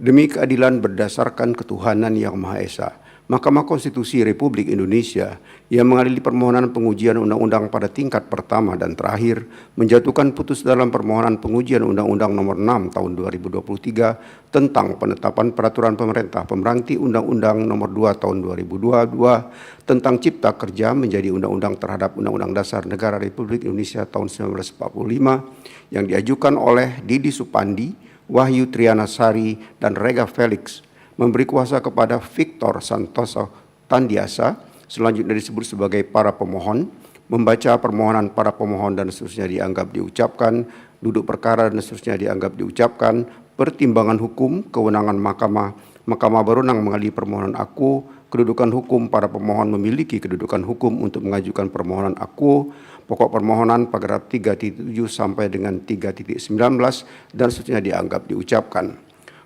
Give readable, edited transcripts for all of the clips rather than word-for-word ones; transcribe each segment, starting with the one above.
Demi keadilan berdasarkan ketuhanan Yang Maha Esa, Mahkamah Konstitusi Republik Indonesia yang mengadili permohonan pengujian undang-undang pada tingkat pertama dan terakhir menjatuhkan putus dalam permohonan pengujian Undang-Undang Nomor 6 Tahun 2023 tentang penetapan peraturan pemerintah pemberhenti Undang-Undang Nomor 2 Tahun 2022 tentang Cipta Kerja menjadi undang-undang terhadap Undang-Undang Dasar Negara Republik Indonesia tahun 1945 yang diajukan oleh Didi Supandi, Wahyu Trianasari, dan Rega Felix, memberi kuasa kepada Victor Santoso Tandiasa, selanjutnya disebut sebagai para pemohon, membaca permohonan para pemohon dan seterusnya dianggap diucapkan, duduk perkara dan seterusnya dianggap diucapkan, pertimbangan hukum, kewenangan mahkamah berwenang mengadili permohonan aku, kedudukan hukum para pemohon memiliki kedudukan hukum untuk mengajukan permohonan aku, pokok permohonan paragraf 3.7 sampai dengan 3.19 dan seterusnya dianggap diucapkan.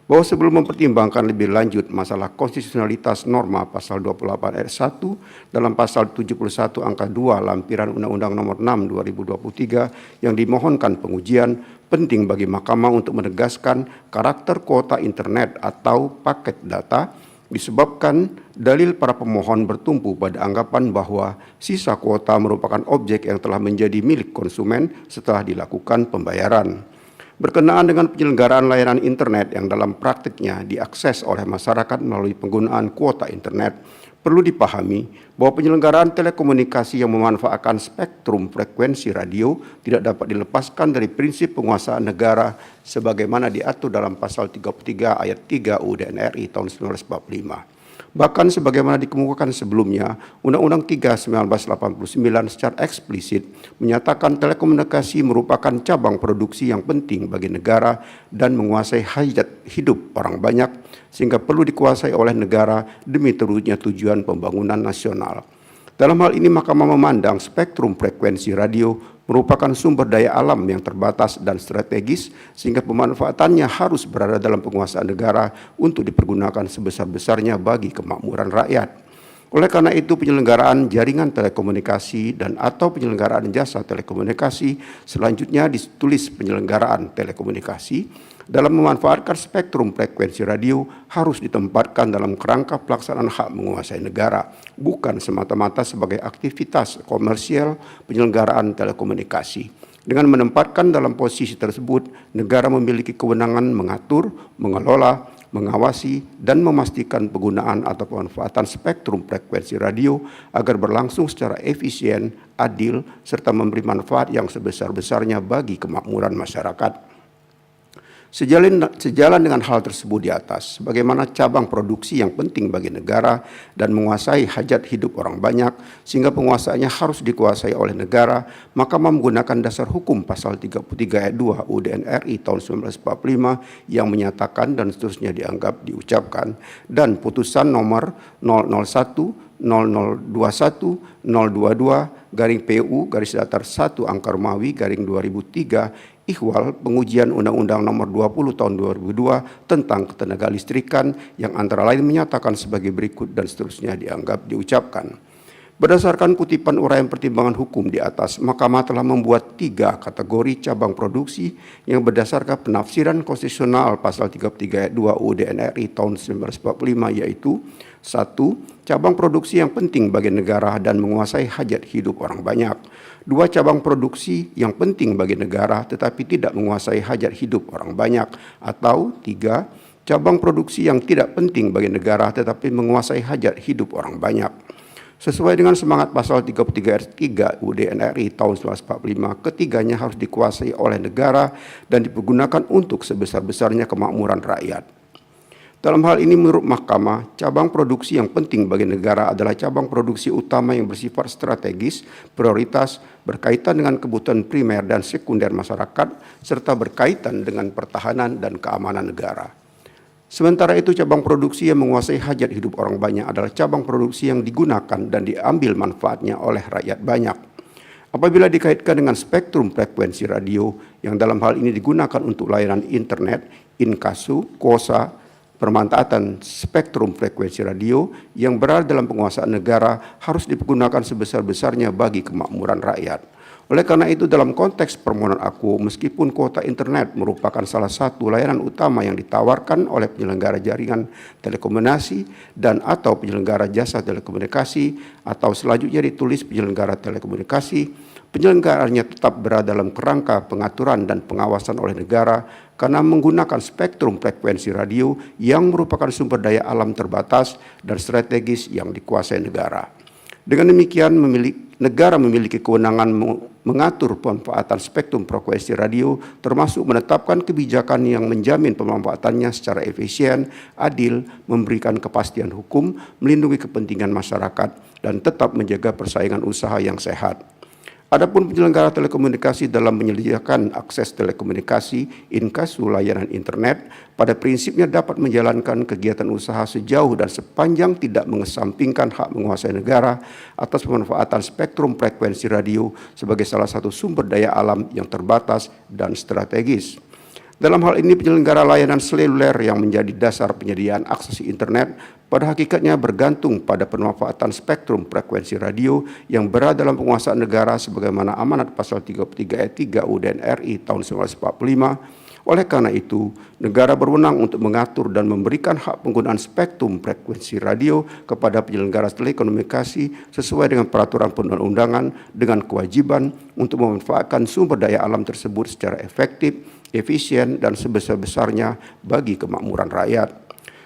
Bahwa sebelum mempertimbangkan lebih lanjut masalah konstitusionalitas norma pasal 28 ayat 1 dalam pasal 71 angka 2 lampiran Undang-Undang Nomor 6 2023 yang dimohonkan pengujian, penting bagi Mahkamah untuk menegaskan karakter kuota internet atau paket data disebabkan dalil para pemohon bertumpu pada anggapan bahwa sisa kuota merupakan objek yang telah menjadi milik konsumen setelah dilakukan pembayaran. Berkenaan dengan penyelenggaraan layanan internet yang dalam praktiknya diakses oleh masyarakat melalui penggunaan kuota internet, perlu dipahami bahwa penyelenggaraan telekomunikasi yang memanfaatkan spektrum frekuensi radio tidak dapat dilepaskan dari prinsip penguasaan negara sebagaimana diatur dalam pasal 33 ayat 3 UUD RI tahun 1945. Bahkan sebagaimana dikemukakan sebelumnya, Undang-Undang 3 1989 secara eksplisit menyatakan telekomunikasi merupakan cabang produksi yang penting bagi negara dan menguasai hajat hidup orang banyak, sehingga perlu dikuasai oleh negara demi terwujudnya tujuan pembangunan nasional. Dalam hal ini, Mahkamah memandang spektrum frekuensi radio merupakan sumber daya alam yang terbatas dan strategis, sehingga pemanfaatannya harus berada dalam penguasaan negara untuk dipergunakan sebesar-besarnya bagi kemakmuran rakyat. Oleh karena itu, penyelenggaraan jaringan telekomunikasi dan atau penyelenggaraan jasa telekomunikasi selanjutnya ditulis penyelenggaraan telekomunikasi dalam memanfaatkan spektrum frekuensi radio harus ditempatkan dalam kerangka pelaksanaan hak menguasai negara, bukan semata-mata sebagai aktivitas komersial penyelenggaraan telekomunikasi. Dengan menempatkan dalam posisi tersebut, negara memiliki kewenangan mengatur, mengelola, mengawasi, dan memastikan penggunaan atau pemanfaatan spektrum frekuensi radio agar berlangsung secara efisien, adil, serta memberi manfaat yang sebesar-besarnya bagi kemakmuran masyarakat. Sejalan dengan hal tersebut di atas, bagaimana cabang produksi yang penting bagi negara dan menguasai hajat hidup orang banyak, sehingga penguasaannya harus dikuasai oleh negara, Mahkamah menggunakan dasar hukum pasal 33 ayat 2 UUD RI tahun 1945 yang menyatakan dan seterusnya dianggap diucapkan, dan putusan nomor 001 0021 022 garing PU garis datar 1 angka Romawi garing 2003 ihwal pengujian Undang-Undang Nomor 20 Tahun 2002 tentang ketenagalistrikan yang antara lain menyatakan sebagai berikut dan seterusnya dianggap diucapkan. Berdasarkan kutipan uraian pertimbangan hukum di atas, Mahkamah telah membuat 3 kategori cabang produksi yang berdasarkan penafsiran konstitusional pasal 33 ayat 2 UUD RI tahun 1945 yaitu 1. Cabang produksi yang penting bagi negara dan menguasai hajat hidup orang banyak. 2. Cabang produksi yang penting bagi negara tetapi tidak menguasai hajat hidup orang banyak. Atau 3. Cabang produksi yang tidak penting bagi negara tetapi menguasai hajat hidup orang banyak. Sesuai dengan semangat pasal 33 ayat 3 UUD RI tahun 1945, ketiganya harus dikuasai oleh negara dan dipergunakan untuk sebesar-besarnya kemakmuran rakyat. Dalam hal ini menurut Mahkamah, cabang produksi yang penting bagi negara adalah cabang produksi utama yang bersifat strategis, prioritas, berkaitan dengan kebutuhan primer dan sekunder masyarakat, serta berkaitan dengan pertahanan dan keamanan negara. Sementara itu, cabang produksi yang menguasai hajat hidup orang banyak adalah cabang produksi yang digunakan dan diambil manfaatnya oleh rakyat banyak. Apabila dikaitkan dengan spektrum frekuensi radio yang dalam hal ini digunakan untuk layanan internet, inkasu, kuosa, permanfaatan spektrum frekuensi radio yang berada dalam penguasaan negara harus dipergunakan sebesar-besarnya bagi kemakmuran rakyat. Oleh karena itu, dalam konteks permohonan aku, meskipun kuota internet merupakan salah satu layanan utama yang ditawarkan oleh penyelenggara jaringan telekomunikasi dan atau penyelenggara jasa telekomunikasi, atau selanjutnya ditulis penyelenggara telekomunikasi, penyelenggaranya tetap berada dalam kerangka pengaturan dan pengawasan oleh negara karena menggunakan spektrum frekuensi radio yang merupakan sumber daya alam terbatas dan strategis yang dikuasai negara. Dengan demikian, negara memiliki kewenangan mengatur pemanfaatan spektrum frekuensi radio, termasuk menetapkan kebijakan yang menjamin pemanfaatannya secara efisien, adil, memberikan kepastian hukum, melindungi kepentingan masyarakat, dan tetap menjaga persaingan usaha yang sehat. Adapun penyelenggara telekomunikasi dalam menyediakan akses telekomunikasi inkasu layanan internet pada prinsipnya dapat menjalankan kegiatan usaha sejauh dan sepanjang tidak mengesampingkan hak menguasai negara atas pemanfaatan spektrum frekuensi radio sebagai salah satu sumber daya alam yang terbatas dan strategis. Dalam hal ini, penyelenggara layanan seluler yang menjadi dasar penyediaan akses internet pada hakikatnya bergantung pada pemanfaatan spektrum frekuensi radio yang berada dalam penguasaan negara sebagaimana amanat pasal 33 ayat 3 UUD RI tahun 1945. Oleh karena itu, negara berwenang untuk mengatur dan memberikan hak penggunaan spektrum frekuensi radio kepada penyelenggara telekomunikasi sesuai dengan peraturan perundang-undangan dengan kewajiban untuk memanfaatkan sumber daya alam tersebut secara efektif, efisien, dan sebesar-besarnya bagi kemakmuran rakyat.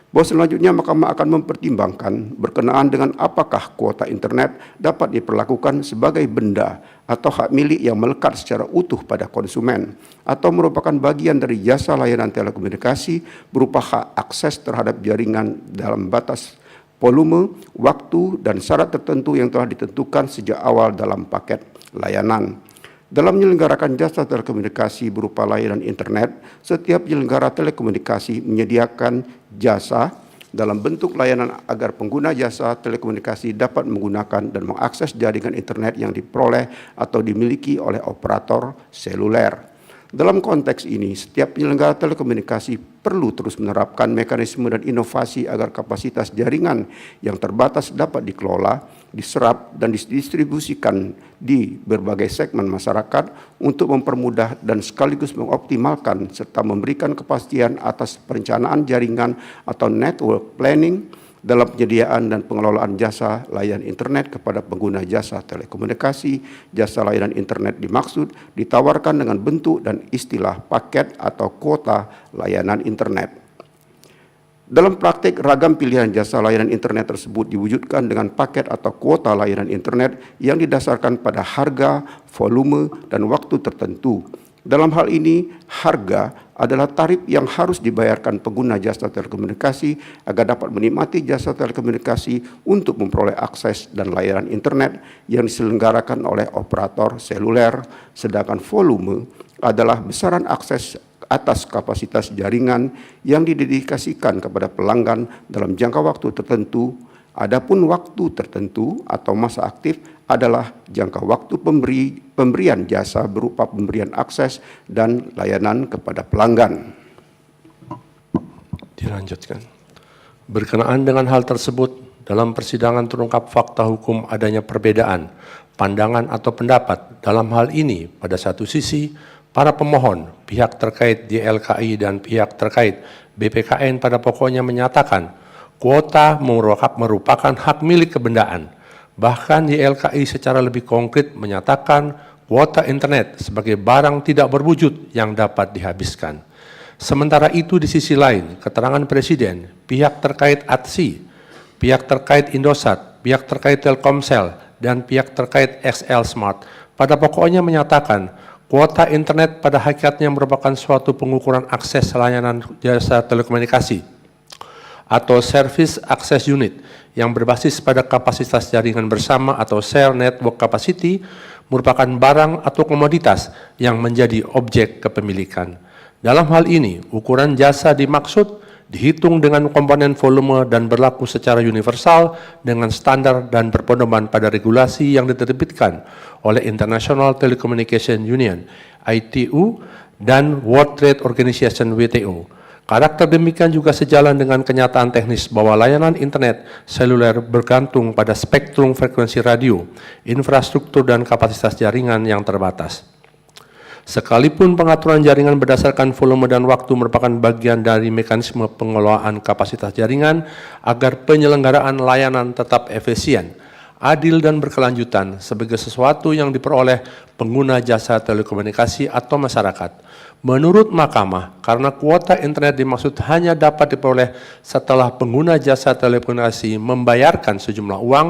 Bahwa selanjutnya Mahkamah akan mempertimbangkan berkenaan dengan apakah kuota internet dapat diperlakukan sebagai benda atau hak milik yang melekat secara utuh pada konsumen atau merupakan bagian dari jasa layanan telekomunikasi berupa hak akses terhadap jaringan dalam batas volume, waktu, dan syarat tertentu yang telah ditentukan sejak awal dalam paket layanan. Dalam menyelenggarakan jasa telekomunikasi berupa layanan internet, setiap penyelenggara telekomunikasi menyediakan jasa dalam bentuk layanan agar pengguna jasa telekomunikasi dapat menggunakan dan mengakses jaringan internet yang diperoleh atau dimiliki oleh operator seluler. Dalam konteks ini, setiap penyelenggara telekomunikasi perlu terus menerapkan mekanisme dan inovasi agar kapasitas jaringan yang terbatas dapat dikelola, diserap, dan didistribusikan di berbagai segmen masyarakat untuk mempermudah dan sekaligus mengoptimalkan serta memberikan kepastian atas perencanaan jaringan atau network planning dalam penyediaan dan pengelolaan jasa layanan internet kepada pengguna jasa telekomunikasi. Jasa layanan internet dimaksud ditawarkan dengan bentuk dan istilah paket atau kuota layanan internet. Dalam praktik, ragam pilihan jasa layanan internet tersebut diwujudkan dengan paket atau kuota layanan internet yang didasarkan pada harga, volume, dan waktu tertentu. Dalam hal ini, harga adalah tarif yang harus dibayarkan pengguna jasa telekomunikasi agar dapat menikmati jasa telekomunikasi untuk memperoleh akses dan layanan internet yang diselenggarakan oleh operator seluler, sedangkan volume adalah besaran akses atas kapasitas jaringan yang didedikasikan kepada pelanggan dalam jangka waktu tertentu. Adapun waktu tertentu atau masa aktif adalah jangka waktu pemberian jasa berupa pemberian akses dan layanan kepada pelanggan. Dilanjutkan. Berkenaan dengan hal tersebut, dalam persidangan terungkap fakta hukum adanya perbedaan, pandangan atau pendapat dalam hal ini. Pada satu sisi, para pemohon, pihak terkait YLKI dan pihak terkait BPKN pada pokoknya menyatakan kuota merupakan hak milik kebendaan. Bahkan YLKI secara lebih konkret menyatakan kuota internet sebagai barang tidak berwujud yang dapat dihabiskan. Sementara itu di sisi lain, keterangan Presiden, pihak terkait ATSI, pihak terkait Indosat, pihak terkait Telkomsel, dan pihak terkait XL Smart pada pokoknya menyatakan kuota internet pada hakikatnya merupakan suatu pengukuran akses layanan jasa telekomunikasi atau Service Access Unit yang berbasis pada kapasitas jaringan bersama atau Share Network Capacity merupakan barang atau komoditas yang menjadi objek kepemilikan. Dalam hal ini, ukuran jasa dimaksud dihitung dengan komponen volume dan berlaku secara universal dengan standar dan berpedoman pada regulasi yang diterbitkan oleh International Telecommunication Union (ITU) dan World Trade Organization (WTO). Karakter demikian juga sejalan dengan kenyataan teknis bahwa layanan internet seluler bergantung pada spektrum frekuensi radio, infrastruktur dan kapasitas jaringan yang terbatas. Sekalipun pengaturan jaringan berdasarkan volume dan waktu merupakan bagian dari mekanisme pengelolaan kapasitas jaringan agar penyelenggaraan layanan tetap efisien, adil dan berkelanjutan sebagai sesuatu yang diperoleh pengguna jasa telekomunikasi atau masyarakat. Menurut Mahkamah, karena kuota internet dimaksud hanya dapat diperoleh setelah pengguna jasa telekomunikasi membayarkan sejumlah uang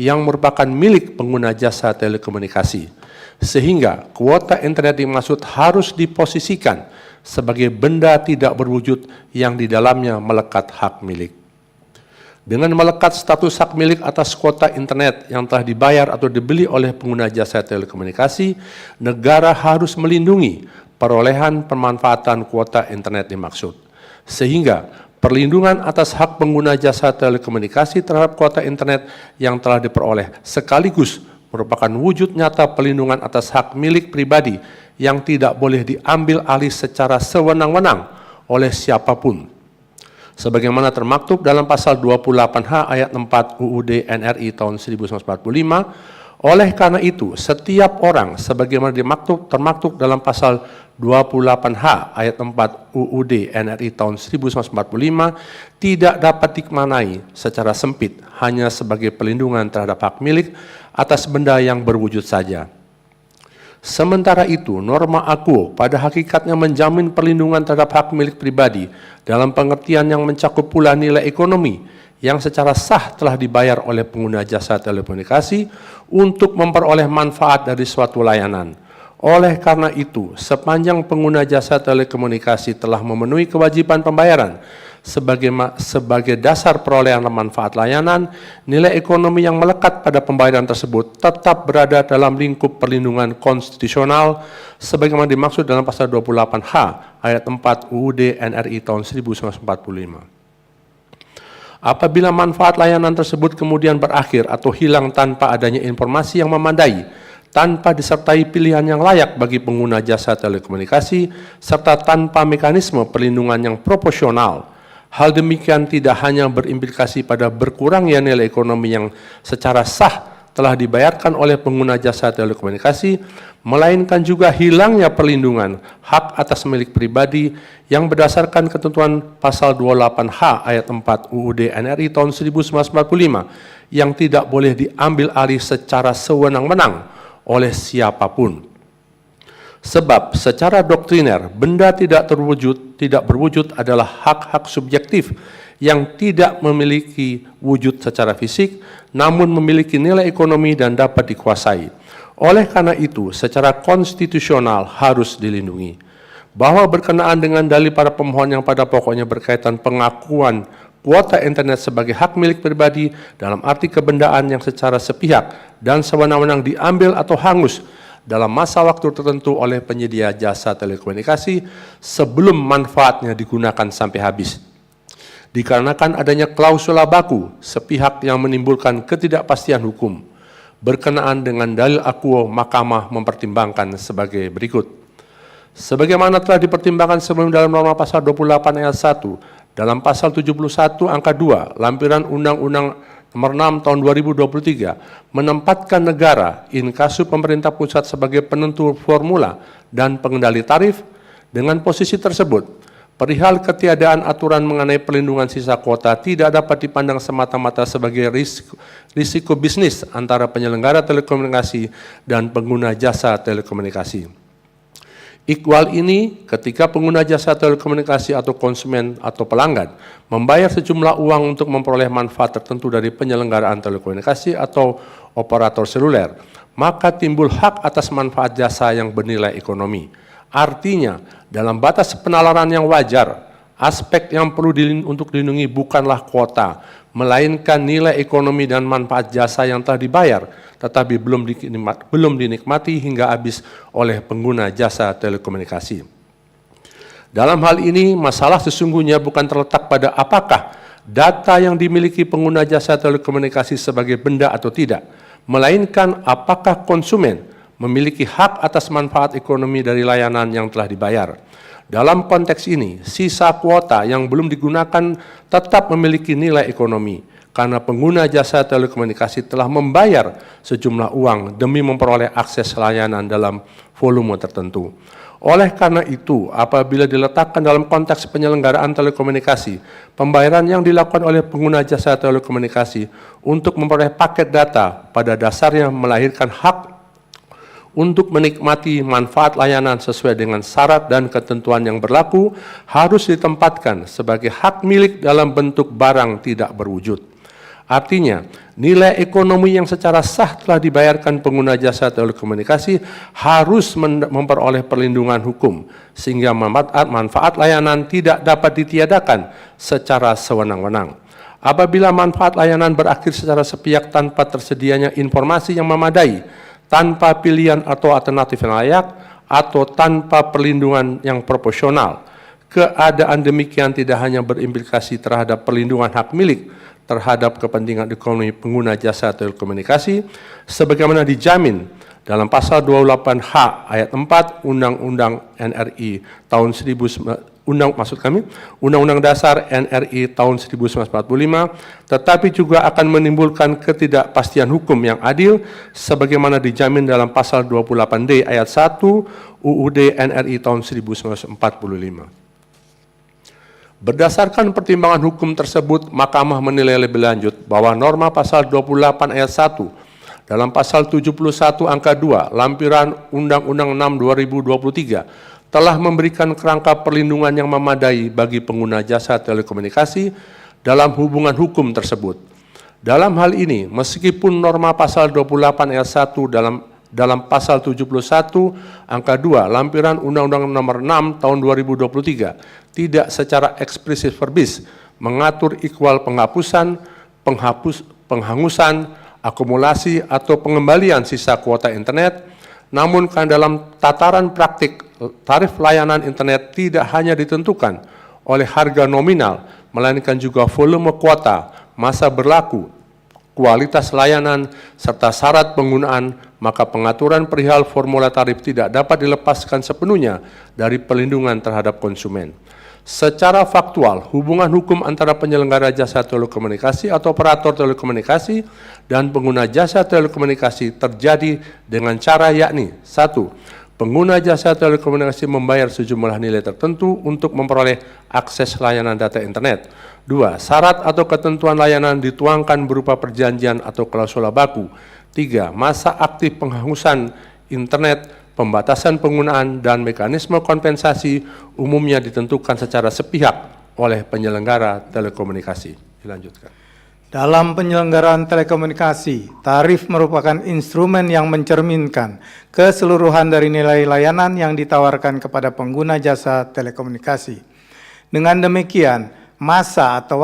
yang merupakan milik pengguna jasa telekomunikasi, sehingga kuota internet dimaksud harus diposisikan sebagai benda tidak berwujud yang di dalamnya melekat hak milik. Dengan melekat status hak milik atas kuota internet yang telah dibayar atau dibeli oleh pengguna jasa telekomunikasi, negara harus melindungi perolehan pemanfaatan kuota internet dimaksud. Sehingga perlindungan atas hak pengguna jasa telekomunikasi terhadap kuota internet yang telah diperoleh sekaligus merupakan wujud nyata perlindungan atas hak milik pribadi yang tidak boleh diambil alih secara sewenang-wenang oleh siapapun. Sebagaimana termaktub dalam pasal 28H ayat 4 UUD NRI tahun 1945, oleh karena itu, setiap orang sebagaimana termaktub dalam pasal 28H ayat 4 UUD NRI tahun 1945 tidak dapat dimaknai secara sempit hanya sebagai pelindungan terhadap hak milik atas benda yang berwujud saja. Sementara itu, norma AKUO pada hakikatnya menjamin perlindungan terhadap hak milik pribadi dalam pengertian yang mencakup pula nilai ekonomi yang secara sah telah dibayar oleh pengguna jasa telekomunikasi untuk memperoleh manfaat dari suatu layanan. Oleh karena itu, sepanjang pengguna jasa telekomunikasi telah memenuhi kewajiban pembayaran sebagai dasar perolehan manfaat layanan, nilai ekonomi yang melekat pada pembayaran tersebut tetap berada dalam lingkup perlindungan konstitusional sebagaimana dimaksud dalam pasal 28H ayat 4 UUD NRI tahun 1945. Apabila manfaat layanan tersebut kemudian berakhir atau hilang tanpa adanya informasi yang memadai, tanpa disertai pilihan yang layak bagi pengguna jasa telekomunikasi, serta tanpa mekanisme perlindungan yang proporsional, hal demikian tidak hanya berimplikasi pada berkurangnya nilai ekonomi yang secara sah telah dibayarkan oleh pengguna jasa telekomunikasi, melainkan juga hilangnya perlindungan hak atas milik pribadi yang berdasarkan ketentuan pasal 28H ayat 4 UUD NRI tahun 1945 yang tidak boleh diambil alih secara sewenang-wenang oleh siapapun. Sebab secara doktriner benda tidak berwujud adalah hak-hak subjektif yang tidak memiliki wujud secara fisik, namun memiliki nilai ekonomi dan dapat dikuasai. Oleh karena itu, secara konstitusional harus dilindungi. Bahwa berkenaan dengan dalil para pemohon yang pada pokoknya berkaitan pengakuan kuota internet sebagai hak milik pribadi dalam arti kebendaan yang secara sepihak dan sewenang-wenang diambil atau hangus dalam masa waktu tertentu oleh penyedia jasa telekomunikasi sebelum manfaatnya digunakan sampai habis. Dikarenakan adanya klausula baku sepihak yang menimbulkan ketidakpastian hukum. Berkenaan dengan dalil AKUO, Mahkamah mempertimbangkan sebagai berikut. Sebagaimana telah dipertimbangkan sebelum dalam norma pasal 28 ayat 1, dalam pasal 71 angka 2, lampiran Undang-Undang Nomor 6 Tahun 2023 menempatkan negara inkasu pemerintah pusat sebagai penentu formula dan pengendali tarif. Dengan posisi tersebut, perihal ketiadaan aturan mengenai perlindungan sisa kuota tidak dapat dipandang semata-mata sebagai risiko bisnis antara penyelenggara telekomunikasi dan pengguna jasa telekomunikasi. Iqbal ini ketika pengguna jasa telekomunikasi atau konsumen atau pelanggan membayar sejumlah uang untuk memperoleh manfaat tertentu dari penyelenggaraan telekomunikasi atau operator seluler, maka timbul hak atas manfaat jasa yang bernilai ekonomi. Artinya, dalam batas penalaran yang wajar, aspek yang perlu untuk dilindungi bukanlah kuota, melainkan nilai ekonomi dan manfaat jasa yang telah dibayar, tetapi belum dinikmati hingga habis oleh pengguna jasa telekomunikasi. Dalam hal ini, masalah sesungguhnya bukan terletak pada apakah data yang dimiliki pengguna jasa telekomunikasi sebagai benda atau tidak, melainkan apakah konsumen memiliki hak atas manfaat ekonomi dari layanan yang telah dibayar. Dalam konteks ini, sisa kuota yang belum digunakan tetap memiliki nilai ekonomi karena pengguna jasa telekomunikasi telah membayar sejumlah uang demi memperoleh akses layanan dalam volume tertentu. Oleh karena itu, apabila diletakkan dalam konteks penyelenggaraan telekomunikasi, pembayaran yang dilakukan oleh pengguna jasa telekomunikasi untuk memperoleh paket data pada dasarnya melahirkan hak untuk menikmati manfaat layanan sesuai dengan syarat dan ketentuan yang berlaku harus ditempatkan sebagai hak milik dalam bentuk barang tidak berwujud. Artinya, nilai ekonomi yang secara sah telah dibayarkan pengguna jasa telekomunikasi harus memperoleh perlindungan hukum, sehingga manfaat layanan tidak dapat ditiadakan secara sewenang-wenang. Apabila manfaat layanan berakhir secara sepihak tanpa tersedianya informasi yang memadai, tanpa pilihan atau alternatif yang layak, atau tanpa perlindungan yang proporsional, keadaan demikian tidak hanya berimplikasi terhadap perlindungan hak milik terhadap kepentingan ekonomi pengguna jasa telekomunikasi sebagaimana dijamin dalam pasal 28H ayat 4 Undang-Undang NRI tahun Undang-Undang Dasar NRI tahun 1945, tetapi juga akan menimbulkan ketidakpastian hukum yang adil sebagaimana dijamin dalam pasal 28D ayat 1 UUD NRI tahun 1945. Berdasarkan pertimbangan hukum tersebut, Mahkamah menilai lebih lanjut bahwa norma pasal 28 ayat 1 dalam pasal 71 angka 2 lampiran Undang-Undang 6 2023 telah memberikan kerangka perlindungan yang memadai bagi pengguna jasa telekomunikasi dalam hubungan hukum tersebut. Dalam hal ini, meskipun norma pasal 28 ayat 1 dalam pasal 71 angka 2 lampiran Undang-Undang nomor 6 tahun 2023 tidak secara eksplisit verbis mengatur ikhwal penghapusan, penghangusan, akumulasi atau pengembalian sisa kuota internet, namun kan dalam tataran praktik tarif layanan internet tidak hanya ditentukan oleh harga nominal, melainkan juga volume kuota, masa berlaku, kualitas layanan, serta syarat penggunaan, maka pengaturan perihal formula tarif tidak dapat dilepaskan sepenuhnya dari perlindungan terhadap konsumen. Secara faktual, hubungan hukum antara penyelenggara jasa telekomunikasi atau operator telekomunikasi dan pengguna jasa telekomunikasi terjadi dengan cara yakni 1. Pengguna jasa telekomunikasi membayar sejumlah nilai tertentu untuk memperoleh akses layanan data internet. 2. Syarat atau ketentuan layanan dituangkan berupa perjanjian atau klausula baku. 3. Masa aktif penghangusan internet, pembatasan penggunaan, dan mekanisme kompensasi umumnya ditentukan secara sepihak oleh penyelenggara telekomunikasi. Dilanjutkan. Dalam penyelenggaraan telekomunikasi, tarif merupakan instrumen yang mencerminkan keseluruhan dari nilai layanan yang ditawarkan kepada pengguna jasa telekomunikasi. Dengan demikian, masa atau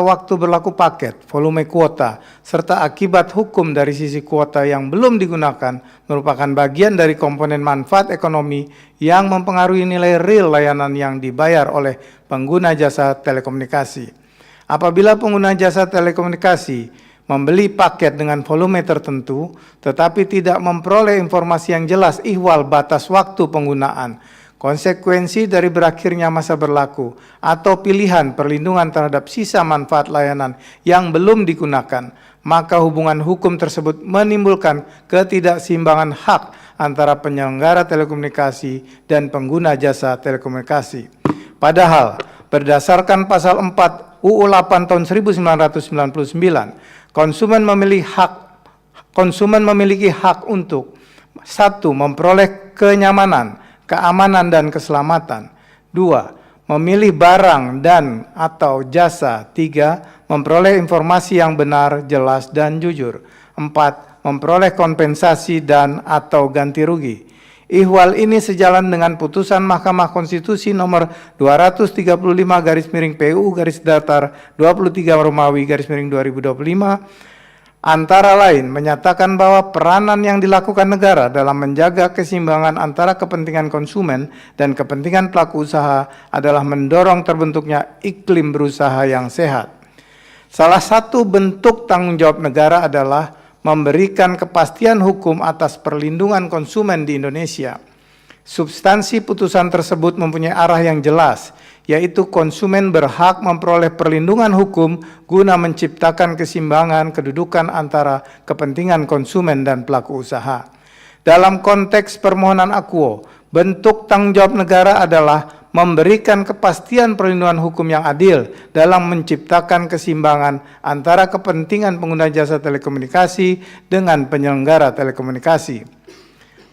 waktu berlaku paket, volume kuota, serta akibat hukum dari sisi kuota yang belum digunakan merupakan bagian dari komponen manfaat ekonomi yang mempengaruhi nilai real layanan yang dibayar oleh pengguna jasa telekomunikasi. Apabila pengguna jasa telekomunikasi membeli paket dengan volume tertentu, tetapi tidak memperoleh informasi yang jelas ihwal batas waktu penggunaan, konsekuensi dari berakhirnya masa berlaku, atau pilihan perlindungan terhadap sisa manfaat layanan yang belum digunakan, maka hubungan hukum tersebut menimbulkan ketidakseimbangan hak antara penyelenggara telekomunikasi dan pengguna jasa telekomunikasi. Padahal, berdasarkan pasal 4 UU 8 tahun 1999, konsumen memiliki hak untuk 1. Memperoleh kenyamanan, keamanan, dan keselamatan. 2. Memilih barang dan atau jasa. 3. Memperoleh informasi yang benar, jelas, dan jujur. 4. Memperoleh kompensasi dan atau ganti rugi. Ihwal ini sejalan dengan putusan Mahkamah Konstitusi nomor 235-PU-23-23 antara lain menyatakan bahwa peranan yang dilakukan negara dalam menjaga keseimbangan antara kepentingan konsumen dan kepentingan pelaku usaha adalah mendorong terbentuknya iklim berusaha yang sehat. Salah satu bentuk tanggung jawab negara adalah memberikan kepastian hukum atas perlindungan konsumen di Indonesia. Substansi putusan tersebut mempunyai arah yang jelas, yaitu konsumen berhak memperoleh perlindungan hukum guna menciptakan keseimbangan kedudukan antara kepentingan konsumen dan pelaku usaha. Dalam konteks permohonan akuo, bentuk tanggung jawab negara adalah memberikan kepastian perlindungan hukum yang adil dalam menciptakan keseimbangan antara kepentingan pengguna jasa telekomunikasi dengan penyelenggara telekomunikasi.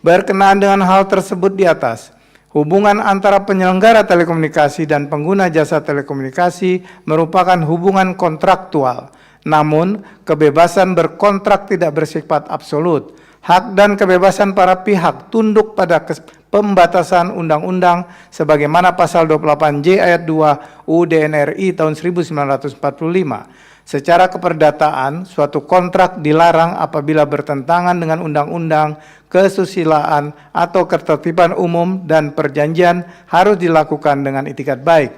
Berkenaan dengan hal tersebut di atas, hubungan antara penyelenggara telekomunikasi dan pengguna jasa telekomunikasi merupakan hubungan kontraktual. Namun, kebebasan berkontrak tidak bersifat absolut. Hak dan kebebasan para pihak tunduk pada pembatasan undang-undang sebagaimana pasal 28J ayat 2 UUD NRI tahun 1945. Secara keperdataan, suatu kontrak dilarang apabila bertentangan dengan undang-undang, kesusilaan, atau ketertiban umum, dan perjanjian harus dilakukan dengan itikat baik.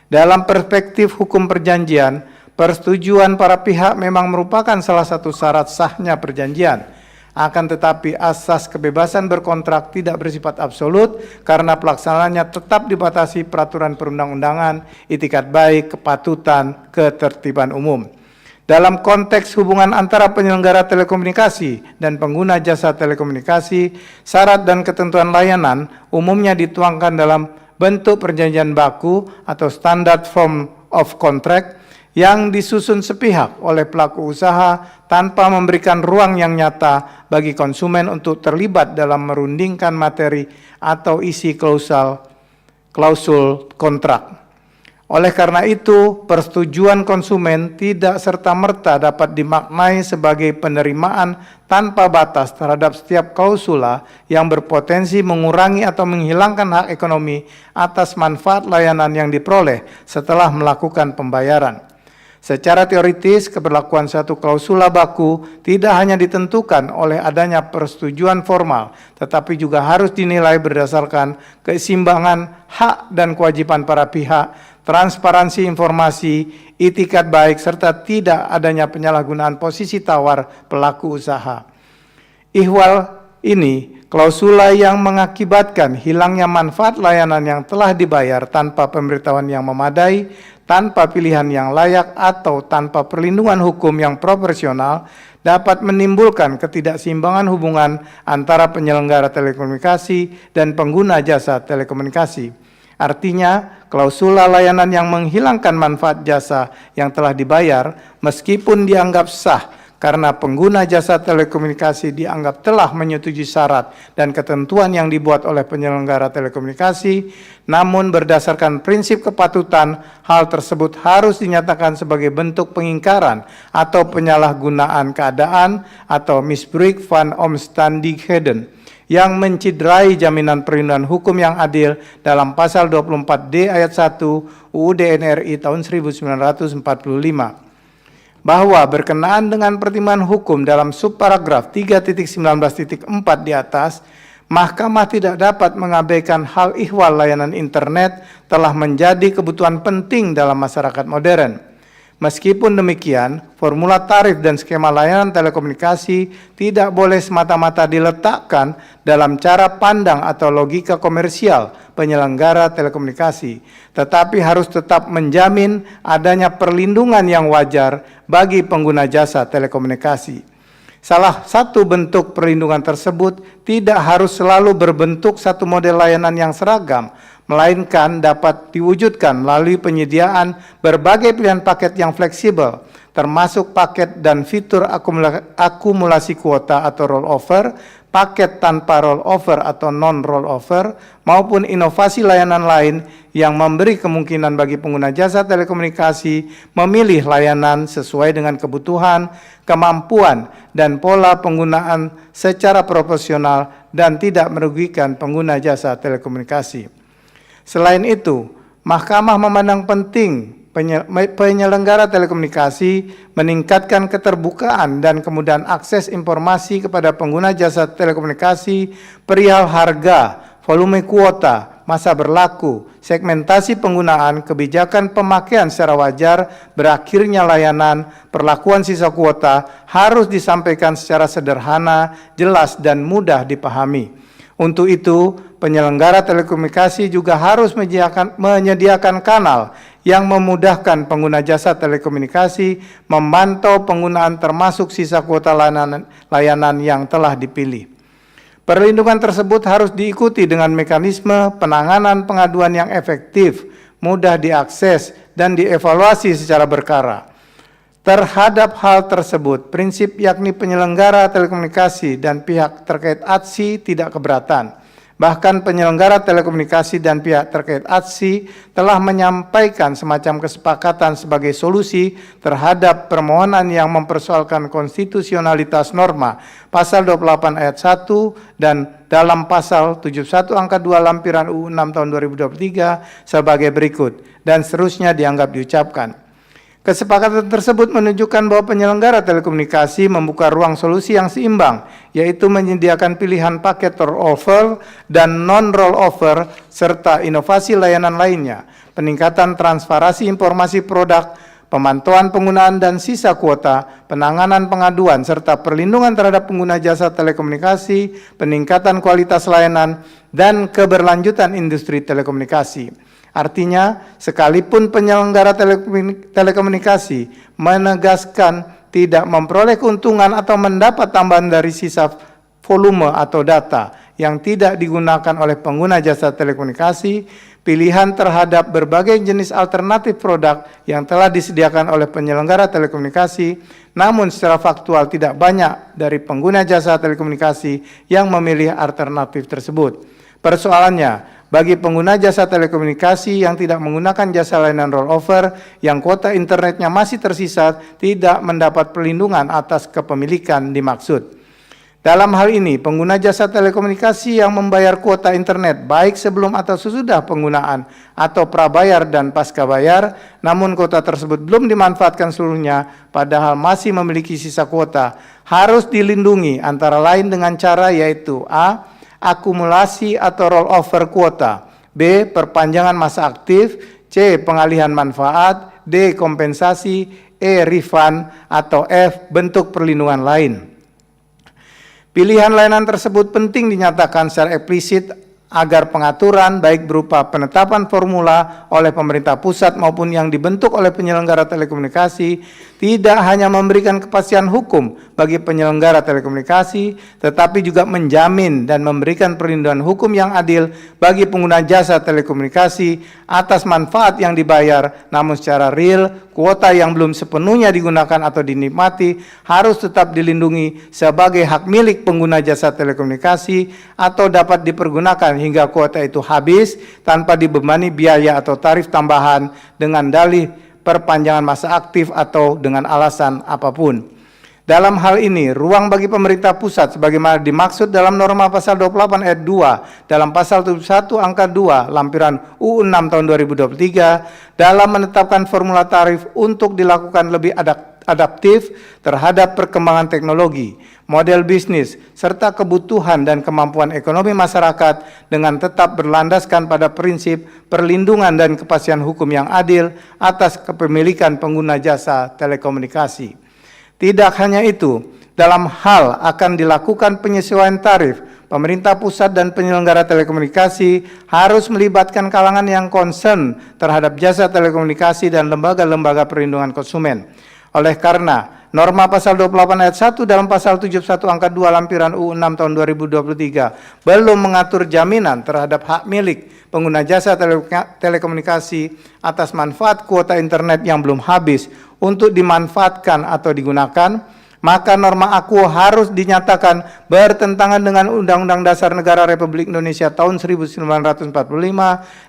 Dalam perspektif hukum perjanjian, persetujuan para pihak memang merupakan salah satu syarat sahnya perjanjian. Akan tetapi asas kebebasan berkontrak tidak bersifat absolut karena pelaksanaannya tetap dibatasi peraturan perundang-undangan, itikat baik, kepatutan, ketertiban umum. Dalam konteks hubungan antara penyelenggara telekomunikasi dan pengguna jasa telekomunikasi, syarat dan ketentuan layanan umumnya dituangkan dalam bentuk perjanjian baku atau standard form of contract yang disusun sepihak oleh pelaku usaha tanpa memberikan ruang yang nyata bagi konsumen untuk terlibat dalam merundingkan materi atau isi klausul kontrak. Oleh karena itu, persetujuan konsumen tidak serta-merta dapat dimaknai sebagai penerimaan tanpa batas terhadap setiap klausula yang berpotensi mengurangi atau menghilangkan hak ekonomi atas manfaat layanan yang diperoleh setelah melakukan pembayaran. Secara teoritis, keberlakuan satu klausula baku tidak hanya ditentukan oleh adanya persetujuan formal, tetapi juga harus dinilai berdasarkan keseimbangan hak dan kewajiban para pihak, transparansi informasi, itikat baik, serta tidak adanya penyalahgunaan posisi tawar pelaku usaha. Ihwal ini, klausula yang mengakibatkan hilangnya manfaat layanan yang telah dibayar tanpa pemberitahuan yang memadai, tanpa pilihan yang layak, atau tanpa perlindungan hukum yang proporsional dapat menimbulkan ketidakseimbangan hubungan antara penyelenggara telekomunikasi dan pengguna jasa telekomunikasi. Artinya, klausula layanan yang menghilangkan manfaat jasa yang telah dibayar meskipun dianggap sah karena pengguna jasa telekomunikasi dianggap telah menyetujui syarat dan ketentuan yang dibuat oleh penyelenggara telekomunikasi, namun berdasarkan prinsip kepatutan, hal tersebut harus dinyatakan sebagai bentuk pengingkaran atau penyalahgunaan keadaan atau misbruik van omstandigheden yang menciderai jaminan perlindungan hukum yang adil dalam pasal 24D ayat 1 UUD NRI tahun 1945. Bahwa berkenaan dengan pertimbangan hukum dalam subparagraf 3.19.4 di atas, Mahkamah tidak dapat mengabaikan hal ihwal layanan internet telah menjadi kebutuhan penting dalam masyarakat modern. Meskipun demikian, formula tarif dan skema layanan telekomunikasi tidak boleh semata-mata diletakkan dalam cara pandang atau logika komersial penyelenggara telekomunikasi, tetapi harus tetap menjamin adanya perlindungan yang wajar bagi pengguna jasa telekomunikasi. Salah satu bentuk perlindungan tersebut tidak harus selalu berbentuk satu model layanan yang seragam, melainkan dapat diwujudkan melalui penyediaan berbagai pilihan paket yang fleksibel, termasuk paket dan fitur akumulasi kuota atau rollover, paket tanpa rollover atau non-rollover, maupun inovasi layanan lain yang memberi kemungkinan bagi pengguna jasa telekomunikasi memilih layanan sesuai dengan kebutuhan, kemampuan, dan pola penggunaan secara proporsional dan tidak merugikan pengguna jasa telekomunikasi. Selain itu, Mahkamah memandang penting penyelenggara telekomunikasi meningkatkan keterbukaan dan kemudahan akses informasi kepada pengguna jasa telekomunikasi perihal harga, volume kuota, masa berlaku, segmentasi penggunaan, kebijakan pemakaian secara wajar, berakhirnya layanan, perlakuan sisa kuota harus disampaikan secara sederhana, jelas, dan mudah dipahami. Untuk itu, penyelenggara telekomunikasi juga harus menyediakan kanal yang memudahkan pengguna jasa telekomunikasi memantau penggunaan termasuk sisa kuota layanan yang telah dipilih. Perlindungan tersebut harus diikuti dengan mekanisme penanganan pengaduan yang efektif, mudah diakses, dan dievaluasi secara berkala. Terhadap hal tersebut, prinsip yakni penyelenggara telekomunikasi dan pihak terkait ATSI tidak keberatan. Bahkan penyelenggara telekomunikasi dan pihak terkait ATSI telah menyampaikan semacam kesepakatan sebagai solusi terhadap permohonan yang mempersoalkan konstitusionalitas norma pasal 28 ayat 1 dan dalam pasal 71 angka 2 lampiran UU 6 tahun 2023 sebagai berikut, dan seterusnya dianggap diucapkan. Kesepakatan tersebut menunjukkan bahwa penyelenggara telekomunikasi membuka ruang solusi yang seimbang, yaitu menyediakan pilihan paket rollover dan non-rollover, serta inovasi layanan lainnya, peningkatan transparansi informasi produk, pemantauan penggunaan dan sisa kuota, penanganan pengaduan, serta perlindungan terhadap pengguna jasa telekomunikasi, peningkatan kualitas layanan, dan keberlanjutan industri telekomunikasi. Artinya, sekalipun penyelenggara telekomunikasi menegaskan tidak memperoleh keuntungan atau mendapat tambahan dari sisa volume atau data yang tidak digunakan oleh pengguna jasa telekomunikasi, pilihan terhadap berbagai jenis alternatif produk yang telah disediakan oleh penyelenggara telekomunikasi, namun secara faktual tidak banyak dari pengguna jasa telekomunikasi yang memilih alternatif tersebut. Persoalannya, bagi pengguna jasa telekomunikasi yang tidak menggunakan jasa layanan rollover, yang kuota internetnya masih tersisa, tidak mendapat perlindungan atas kepemilikan dimaksud. Dalam hal ini, pengguna jasa telekomunikasi yang membayar kuota internet baik sebelum atau sesudah penggunaan atau prabayar dan pasca bayar, namun kuota tersebut belum dimanfaatkan seluruhnya, padahal masih memiliki sisa kuota, harus dilindungi antara lain dengan cara yaitu A. Akumulasi atau rollover kuota, B. Perpanjangan masa aktif, C. Pengalihan manfaat, D. Kompensasi, E. Refund, atau F. Bentuk perlindungan lain. Pilihan layanan tersebut penting dinyatakan secara eksplisit agar pengaturan baik berupa penetapan formula oleh pemerintah pusat maupun yang dibentuk oleh penyelenggara telekomunikasi tidak hanya memberikan kepastian hukum bagi penyelenggara telekomunikasi, tetapi juga menjamin dan memberikan perlindungan hukum yang adil bagi pengguna jasa telekomunikasi atas manfaat yang dibayar, namun secara real, kuota yang belum sepenuhnya digunakan atau dinikmati harus tetap dilindungi sebagai hak milik pengguna jasa telekomunikasi atau dapat dipergunakan hingga kuota itu habis tanpa dibebani biaya atau tarif tambahan dengan dalih perpanjangan masa aktif atau dengan alasan apapun. Dalam hal ini, ruang bagi pemerintah pusat sebagaimana dimaksud dalam norma pasal 28 ayat 2 dalam pasal 71 angka 2 lampiran UU 6 tahun 2023 dalam menetapkan formula tarif untuk dilakukan lebih adaptif terhadap perkembangan teknologi, model bisnis, serta kebutuhan dan kemampuan ekonomi masyarakat dengan tetap berlandaskan pada prinsip perlindungan dan kepastian hukum yang adil atas kepemilikan pengguna jasa telekomunikasi. Tidak hanya itu, dalam hal akan dilakukan penyesuaian tarif, pemerintah pusat dan penyelenggara telekomunikasi harus melibatkan kalangan yang concern terhadap jasa telekomunikasi dan lembaga-lembaga perlindungan konsumen. Oleh karena norma pasal 28 ayat 1 dalam pasal 71 angka 2 lampiran UU 6 tahun 2023 belum mengatur jaminan terhadap hak milik pengguna jasa telekomunikasi atas manfaat kuota internet yang belum habis untuk dimanfaatkan atau digunakan, maka norma aku harus dinyatakan bertentangan dengan Undang-Undang Dasar Negara Republik Indonesia tahun 1945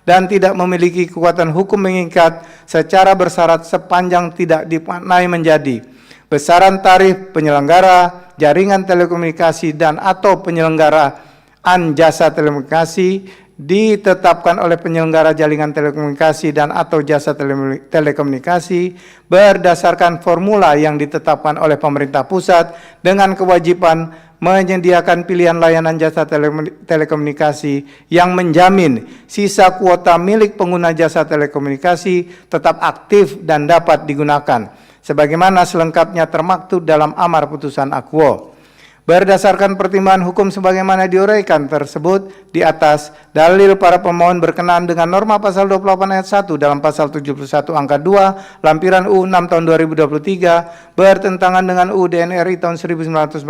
dan tidak memiliki kekuatan hukum mengikat secara bersyarat sepanjang tidak dimaknai menjadi besaran tarif penyelenggara jaringan telekomunikasi dan atau penyelenggaraan jasa telekomunikasi ditetapkan oleh penyelenggara jaringan telekomunikasi dan atau jasa telekomunikasi berdasarkan formula yang ditetapkan oleh pemerintah pusat dengan kewajiban menyediakan pilihan layanan jasa telekomunikasi yang menjamin sisa kuota milik pengguna jasa telekomunikasi tetap aktif dan dapat digunakan sebagaimana selengkapnya termaktub dalam amar putusan Akuo. Berdasarkan pertimbangan hukum sebagaimana diuraikan tersebut di atas, dalil para pemohon berkenaan dengan norma pasal 28 ayat 1 dalam pasal 71 angka 2 lampiran UU 6 tahun 2023 bertentangan dengan UUD NRI tahun 1945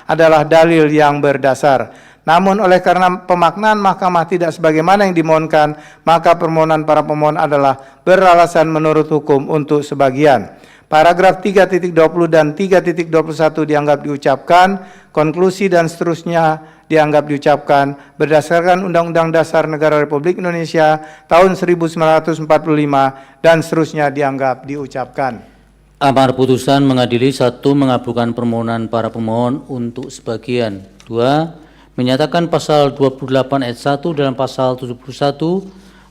adalah dalil yang berdasar. Namun oleh karena pemaknaan mahkamah tidak sebagaimana yang dimohonkan, maka permohonan para pemohon adalah beralasan menurut hukum untuk sebagian. Paragraf 3.20 dan 3.21 dianggap diucapkan, konklusi dan seterusnya dianggap diucapkan berdasarkan Undang-Undang Dasar Negara Republik Indonesia tahun 1945 dan seterusnya dianggap diucapkan. Amar putusan mengadili: 1. Mengabulkan permohonan para pemohon untuk sebagian. 2. Menyatakan pasal 28 ayat 1 dalam pasal 71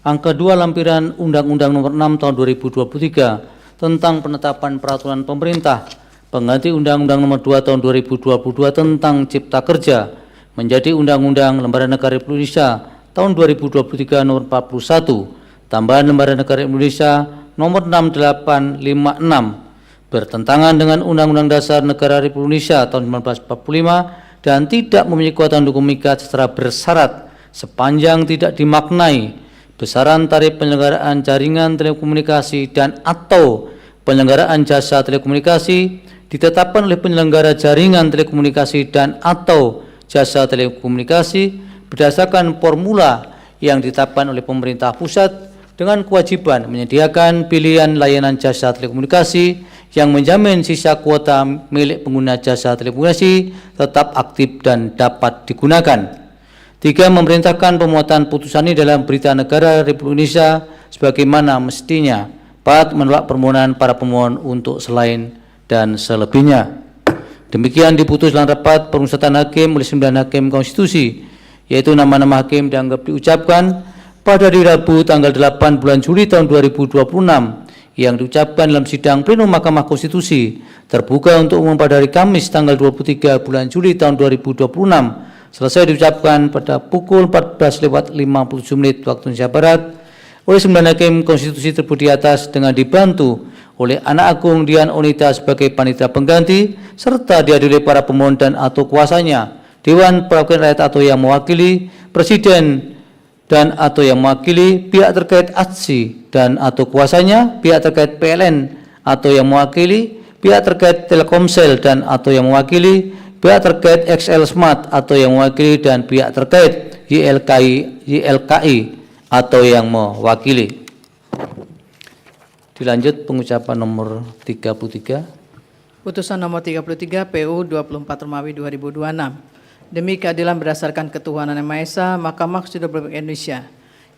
angka 2 lampiran Undang-Undang Nomor 6 tahun 2023 tentang penetapan peraturan pemerintah pengganti Undang-Undang Nomor 2 tahun 2022 tentang Cipta Kerja menjadi Undang-Undang Lembaga Negara Republik Indonesia tahun 2023 Nomor 41 tambahan Lembaga Negara Indonesia Nomor 6856 bertentangan dengan Undang-Undang Dasar Negara Republik Indonesia tahun 1945 dan tidak memiliki kekuatan hukum mengikat secara bersyarat sepanjang tidak dimaknai besaran tarif penyelenggaraan jaringan telekomunikasi dan atau penyelenggaraan jasa telekomunikasi ditetapkan oleh penyelenggara jaringan telekomunikasi dan atau jasa telekomunikasi berdasarkan formula yang ditetapkan oleh pemerintah pusat dengan kewajiban menyediakan pilihan layanan jasa telekomunikasi yang menjamin sisa kuota milik pengguna jasa telekomunikasi tetap aktif dan dapat digunakan. 3. Memerintahkan pemuatan putusan ini dalam Berita Negara Republik Indonesia sebagaimana mestinya. 4. Menolak permohonan para pemohon untuk selain dan selebihnya. Demikian diputus dalam rapat permusyawaratan hakim oleh 9 hakim konstitusi, yaitu nama-nama hakim dianggap diucapkan pada hari Rabu tanggal 8 bulan Juli tahun 2026 yang diucapkan dalam sidang pleno Mahkamah Konstitusi terbuka untuk umum pada hari Kamis tanggal 23 bulan Juli tahun 2026 selesai diucapkan pada pukul 14:57 waktu Indonesia Barat oleh 9 hakim konstitusi tersebut di atas dengan dibantu oleh Anak Agung Dian Onita sebagai panitia pengganti serta dihadiri para pemohon dan atau kuasanya, Dewan Perwakilan Rakyat atau yang mewakili, Presiden dan atau yang mewakili, pihak terkait ATSI dan atau kuasanya, pihak terkait PLN atau yang mewakili, pihak terkait Telkomsel dan atau yang mewakili, pihak terkait XL Smart atau yang mewakili dan pihak terkait YLKI atau yang mewakili. Dilanjut pengucapan nomor 33. Putusan nomor 33 PU 24 Romawi 2026. Demi keadilan berdasarkan ketuhanan Yang Maha Esa, Mahkamah Konstitusi Republik Indonesia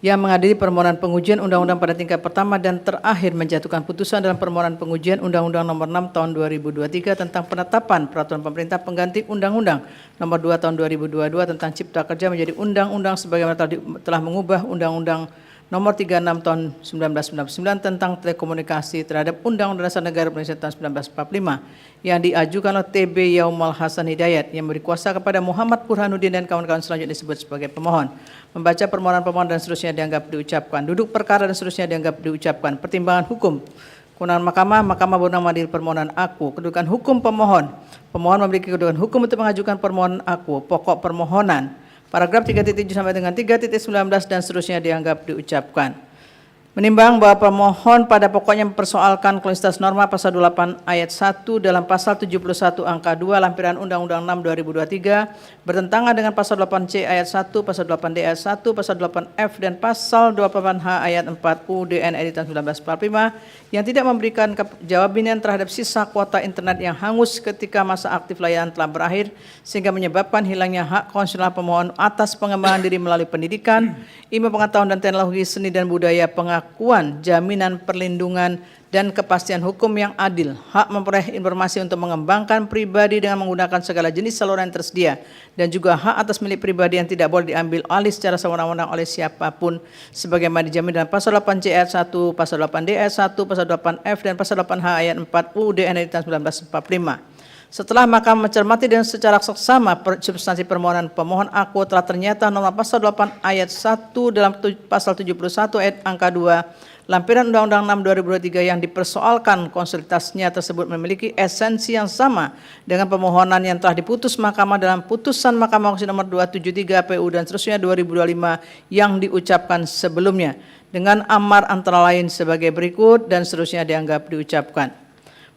yang mengadili permohonan pengujian undang-undang pada tingkat pertama dan terakhir menjatuhkan putusan dalam permohonan pengujian Undang-Undang Nomor 6 Tahun 2023 tentang penetapan peraturan pemerintah pengganti Undang-Undang Nomor 2 Tahun 2022 tentang Cipta Kerja menjadi Undang-Undang sebagaimana telah mengubah Undang-Undang Nomor 36 Tahun 1999 tentang telekomunikasi terhadap Undang-Undang Dasar Negara Republik Indonesia tahun 1945 yang diajukan oleh TB Yaumal Hasan Hidayat yang beri kuasa kepada Muhammad Burhanuddin dan kawan-kawan selanjutnya disebut sebagai pemohon. Membaca permohonan pemohon dan seterusnya dianggap diucapkan. Duduk perkara dan seterusnya dianggap diucapkan. Pertimbangan hukum. Kewenangan Mahkamah berwenang mengadili permohonan aku. Kedudukan hukum pemohon. Pemohon memiliki kedudukan hukum untuk mengajukan permohonan aku. Pokok permohonan. Paragraf 3.7 sampai dengan 3.19 dan seterusnya dianggap diucapkan. Menimbang bahwa pemohon pada pokoknya mempersoalkan konsistensi norma pasal 28 ayat 1 dalam pasal 71 angka 2 lampiran Undang-Undang 6 2023 bertentangan dengan pasal 8C ayat 1, pasal 8D ayat 1, pasal 8F dan pasal 28H ayat 4 UUD NRI tahun 1945 yang tidak memberikan jawaban terhadap sisa kuota internet yang hangus ketika masa aktif layanan telah berakhir sehingga menyebabkan hilangnya hak konstitusional pemohon atas pengembangan diri melalui pendidikan, ilmu pengetahuan dan teknologi seni dan budaya, pengetahuan pendakuan, jaminan perlindungan, dan kepastian hukum yang adil, hak memperoleh informasi untuk mengembangkan pribadi dengan menggunakan segala jenis saluran yang tersedia, dan juga hak atas milik pribadi yang tidak boleh diambil alih secara sewenang-wenang oleh siapapun, sebagaimana dijamin dalam pasal 8C ayat 1, pasal 8D ayat 1, pasal 8F, dan pasal 8H ayat 4 UUD NRI tahun 1945. Setelah Mahkamah mencermati dan secara seksama substansi permohonan pemohon aku, telah ternyata norma pasal 8 ayat 1 dalam pasal 71 ayat angka 2 lampiran Undang-Undang 6 2023 yang dipersoalkan konsultasinya tersebut memiliki esensi yang sama dengan permohonan yang telah diputus Mahkamah dalam putusan Mahkamah Konstitusi nomor 273 PU dan seterusnya 2025 yang diucapkan sebelumnya, dengan amar antara lain sebagai berikut dan seterusnya dianggap diucapkan.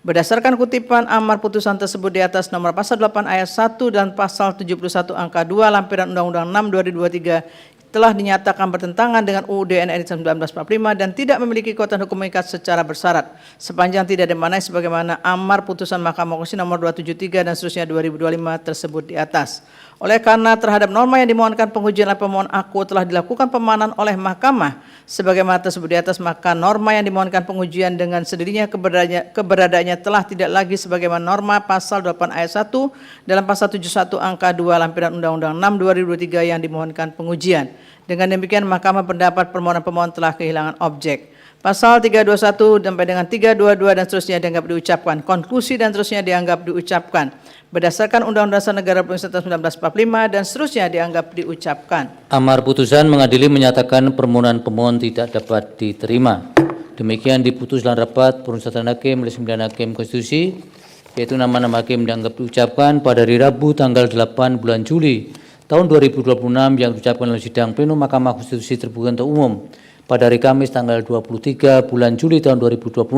Berdasarkan kutipan amar putusan tersebut di atas, nomor pasal 8 ayat 1 dan pasal 71 angka 2 lampiran Undang-Undang 6 2023 telah dinyatakan bertentangan dengan UUD NRI 1945 dan tidak memiliki kekuatan hukum mengikat secara bersyarat, sepanjang tidak dimaknai sebagaimana amar putusan Mahkamah Konstitusi nomor 273 dan seterusnya 2025 tersebut di atas. Oleh karena terhadap norma yang dimohonkan pengujian oleh pemohon aku telah dilakukan pemahaman oleh Mahkamah sebagaimana tersebut di atas, maka norma yang dimohonkan pengujian dengan sendirinya keberadaannya telah tidak lagi sebagaimana norma pasal 8 ayat 1 dalam pasal 71 angka 2 lampiran Undang-Undang 6 2023 yang dimohonkan pengujian. Dengan demikian, Mahkamah pendapat permohonan pemohon telah kehilangan objek. Pasal 321 sampai dengan 322 dan seterusnya dianggap diucapkan. Konklusi dan seterusnya dianggap diucapkan. Berdasarkan Undang-Undang Dasar Negara Republik Indonesia tahun 1945 dan seterusnya dianggap diucapkan. Amar putusan mengadili menyatakan permohonan pemohon tidak dapat diterima. Demikian diputus dalam rapat pemusatan hakim oleh 9 hakim konstitusi, yaitu nama-nama hakim dianggap diucapkan pada hari Rabu tanggal 8 bulan Juli tahun 2026 yang diucapkan oleh sidang pleno Mahkamah Konstitusi terbuka untuk umum pada hari Kamis tanggal 23 bulan Juli tahun 2026.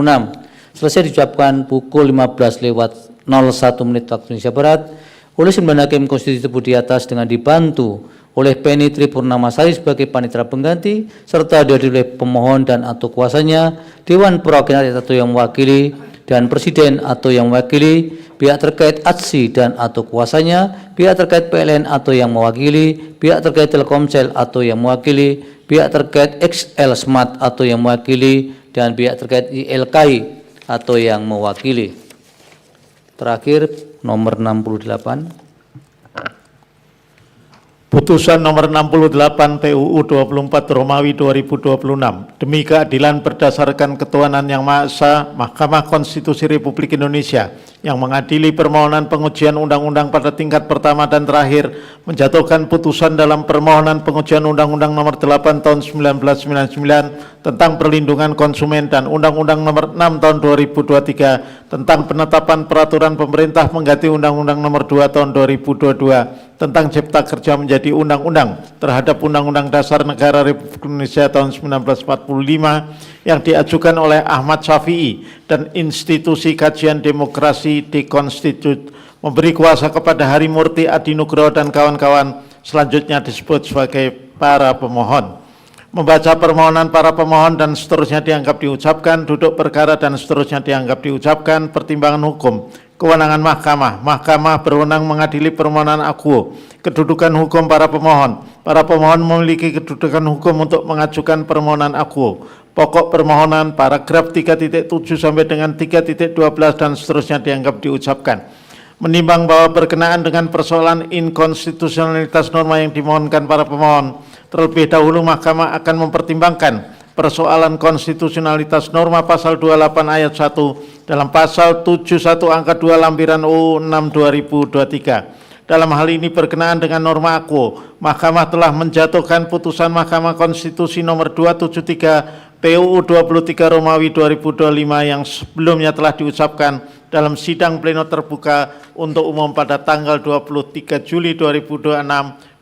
Selesai diucapkan pukul 15:01 waktu Indonesia Barat oleh 9 hakim konstitusi tersebut di atas dengan dibantu oleh Penny Tri Purnamasari sebagai panitera pengganti serta dihadiri oleh pemohon dan atau kuasanya, Dewan Perwakilan Rakyat atau yang mewakili, dan Presiden atau yang mewakili, pihak terkait ATSI dan atau kuasanya, pihak terkait PLN atau yang mewakili, pihak terkait Telkomsel atau yang mewakili, pihak terkait XL Smart atau yang mewakili, dan pihak terkait ILKI atau yang mewakili. Terakhir, nomor 68. Putusan nomor 68 PUU 24 Romawi 2026 demi keadilan berdasarkan ketuhanan yang Maha Esa, Mahkamah Konstitusi Republik Indonesia yang mengadili permohonan pengujian undang-undang pada tingkat pertama dan terakhir menjatuhkan putusan dalam permohonan pengujian Undang-Undang nomor 8 tahun 1999 tentang perlindungan konsumen dan Undang-Undang nomor 6 tahun 2023 tentang penetapan peraturan pemerintah mengganti Undang-Undang nomor 2 tahun 2022 tentang Cipta Kerja menjadi undang-undang terhadap Undang-Undang Dasar Negara Republik Indonesia tahun 1945 yang diajukan oleh Ahmad Syafi'i dan Institusi Kajian Demokrasi Dekonstitut memberi kuasa kepada Hari Murti Adi Nugroho dan kawan-kawan, selanjutnya disebut sebagai para pemohon. Membaca permohonan para pemohon dan seterusnya dianggap diucapkan, duduk perkara dan seterusnya dianggap diucapkan, pertimbangan hukum, kewenangan mahkamah. Mahkamah berwenang mengadili permohonan akuo. Kedudukan hukum para pemohon. Para pemohon memiliki kedudukan hukum untuk mengajukan permohonan akuo. Pokok permohonan paragraf 3.7 sampai dengan 3.12 dan seterusnya dianggap diucapkan. Menimbang bahwa berkenaan dengan persoalan inkonstitusionalitas norma yang dimohonkan para pemohon, terlebih dahulu Mahkamah akan mempertimbangkan persoalan konstitusionalitas norma pasal 28 ayat 1 dalam pasal 71 angka 2 lampiran UU 6 2023. Dalam hal ini berkenaan dengan norma akuo, Mahkamah telah menjatuhkan putusan Mahkamah Konstitusi nomor 273 PUU 23 Romawi 2025 yang sebelumnya telah diucapkan dalam sidang pleno terbuka untuk umum pada tanggal 23 Juli 2026